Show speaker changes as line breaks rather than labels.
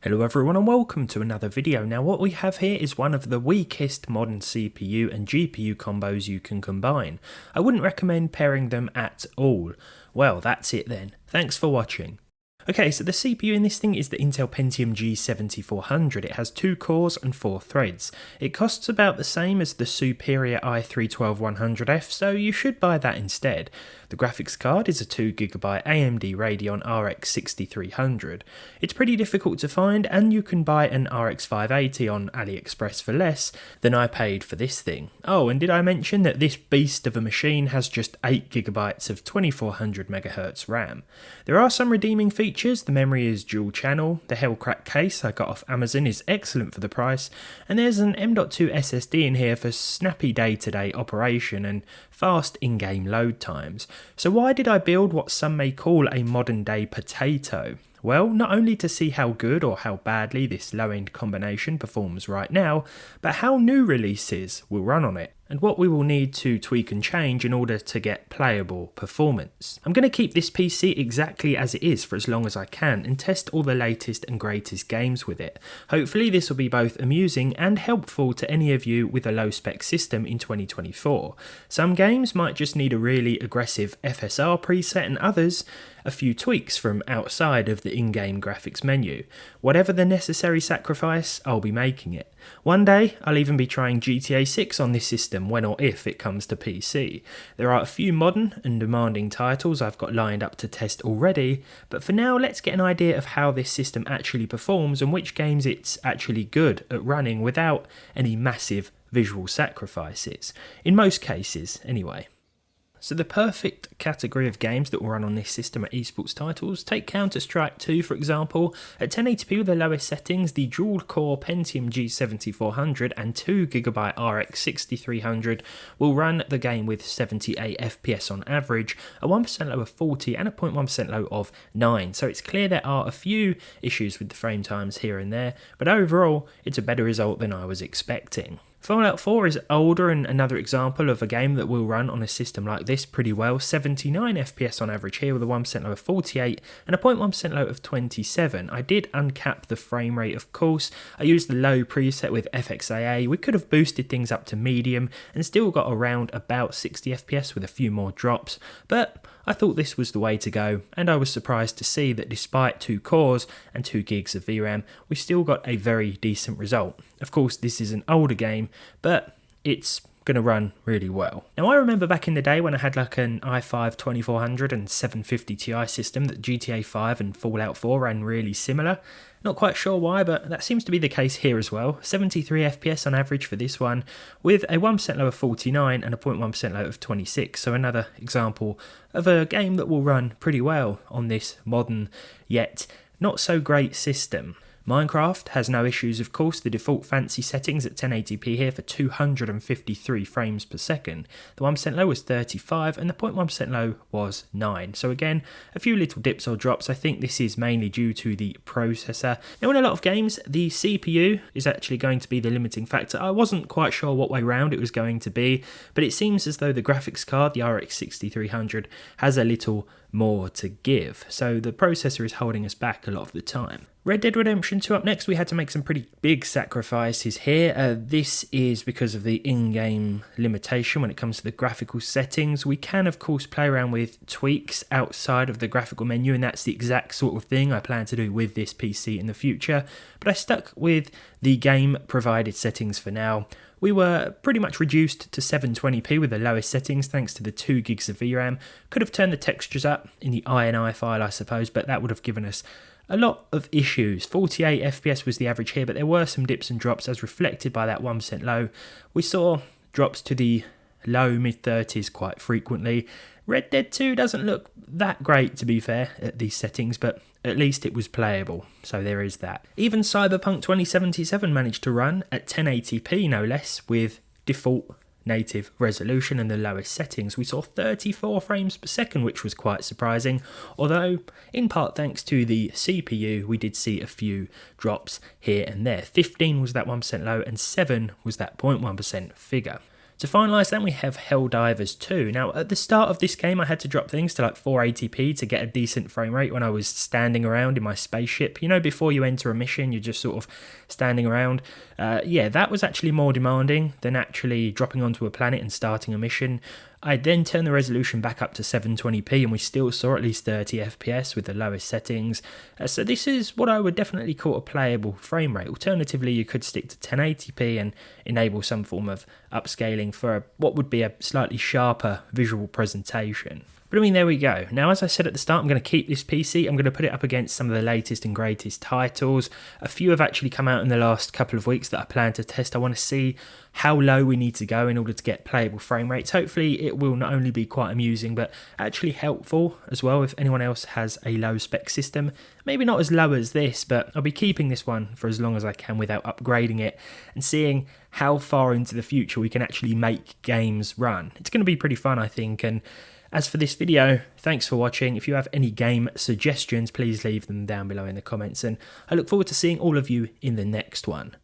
Hello everyone and welcome to another video. Now what we have here is one of the weakest modern CPU and GPU combos you can combine. I wouldn't recommend pairing them at all. Well, that's it then. Thanks for watching. Okay, so the CPU in this thing is the Intel Pentium G7400. It has 2 cores and 4 threads. It costs about the same as the superior i3-12100F, so you should buy that instead. The graphics card is a 2GB AMD Radeon RX 6300. It's pretty difficult to find, and you can buy an RX 580 on AliExpress for less than I paid for this thing. Oh, and did I mention that this beast of a machine has just 8GB of 2400MHz RAM? There are some redeeming features. The memory is dual channel, the Hellcrack case I got off Amazon is excellent for the price, and there's an M.2 SSD in here for snappy day-to-day operation and fast in-game load times. So why did I build what some may call a modern day potato? Well, not only to see how good or how badly this low-end combination performs right now, but how new releases will run on it, and what we will need to tweak and change in order to get playable performance. I'm going to keep this PC exactly as it is for as long as I can and test all the latest and greatest games with it. Hopefully this will be both amusing and helpful to any of you with a low spec system in 2024. Some games might just need a really aggressive FSR preset and others a few tweaks from outside of the in-game graphics menu. Whatever the necessary sacrifice, I'll be making it. One day, I'll even be trying GTA 6 on this system when or if it comes to PC. There are a few modern and demanding titles I've got lined up to test already, but for now let's get an idea of how this system actually performs and which games it's actually good at running without any massive visual sacrifices. In most cases, anyway. So the perfect category of games that will run on this system are esports titles. Take Counter-Strike 2 for example. At 1080p with the lowest settings, the dual-core Pentium G7400 and 2GB RX 6300 will run the game with 78 FPS on average, a 1% low of 40 and a 0.1% low of 9. So it's clear there are a few issues with the frame times here and there, but overall it's a better result than I was expecting. Fallout 4 is older and another example of a game that will run on a system like this pretty well. 79 FPS on average here with a 1% low of 48 and a 0.1% low of 27. I did uncap the frame rate of course. I used the low preset with FXAA. We could have boosted things up to medium and still got around about 60 FPS with a few more drops, but I thought this was the way to go, and I was surprised to see that despite 2 cores and 2 gigs of VRAM, we still got a very decent result. Of course, this is an older game, but it's going to run really well. Now I remember back in the day when I had like an i5-2400 and 750 Ti system that GTA 5 and Fallout 4 ran really similar. Not quite sure why, but that seems to be the case here as well. 73 FPS on average for this one, with a 1% low of 49 and a 0.1% low of 26. So another example of a game that will run pretty well on this modern yet not so great system. Minecraft has no issues of course, the default fancy settings at 1080p here for 253 frames per second. The 1% low was 35 and the 0.1% low was 9. So again, a few little dips or drops. I think this is mainly due to the processor. Now in a lot of games, the CPU is actually going to be the limiting factor. I wasn't quite sure what way round it was going to be, but it seems as though the graphics card, the RX 6300, has a little more to give. So the processor is holding us back a lot of the time. Red Dead Redemption 2 up next. We had to make some pretty big sacrifices here. This is because of the in-game limitation when it comes to the graphical settings. We can of course play around with tweaks outside of the graphical menu, and that's the exact sort of thing I plan to do with this PC in the future, but I stuck with the game provided settings for now. We were pretty much reduced to 720p with the lowest settings thanks to the 2 gigs of VRAM. Could have turned the textures up in the INI file I suppose, but that would have given us a lot of issues. 48 FPS was the average here, but there were some dips and drops as reflected by that 1% low. We saw drops to the low mid-30s quite frequently. Red Dead 2 doesn't look that great to be fair at these settings, but at least it was playable, so there is that. Even Cyberpunk 2077 managed to run at 1080p no less with default native resolution and the lowest settings. We saw 34 frames per second, which was quite surprising, although in part thanks to the CPU we did see a few drops here and there. 15 was that 1% low and 7 was that 0.1% figure. To finalise that, we have Helldivers 2. Now, at the start of this game, I had to drop things to like 480p to get a decent frame rate when I was standing around in my spaceship. You know, before you enter a mission, you're just sort of standing around. Yeah, that was actually more demanding than actually dropping onto a planet and starting a mission. I then turned the resolution back up to 720p and we still saw at least 30 FPS with the lowest settings. So this is what I would definitely call a playable frame rate. Alternatively, you could stick to 1080p and enable some form of upscaling for what would be a slightly sharper visual presentation. But I mean, there we go. Now, as I said at the start, I'm going to keep this PC. I'm going to put it up against some of the latest and greatest titles. A few have actually come out in the last couple of weeks that I plan to test. I want to see how low we need to go in order to get playable frame rates. Hopefully, it will not only be quite amusing, but actually helpful as well if anyone else has a low spec system. Maybe not as low as this, but I'll be keeping this one for as long as I can without upgrading it and seeing how far into the future we can actually make games run. It's going to be pretty fun, I think, and as for this video, thanks for watching. If you have any game suggestions, please leave them down below in the comments, and I look forward to seeing all of you in the next one.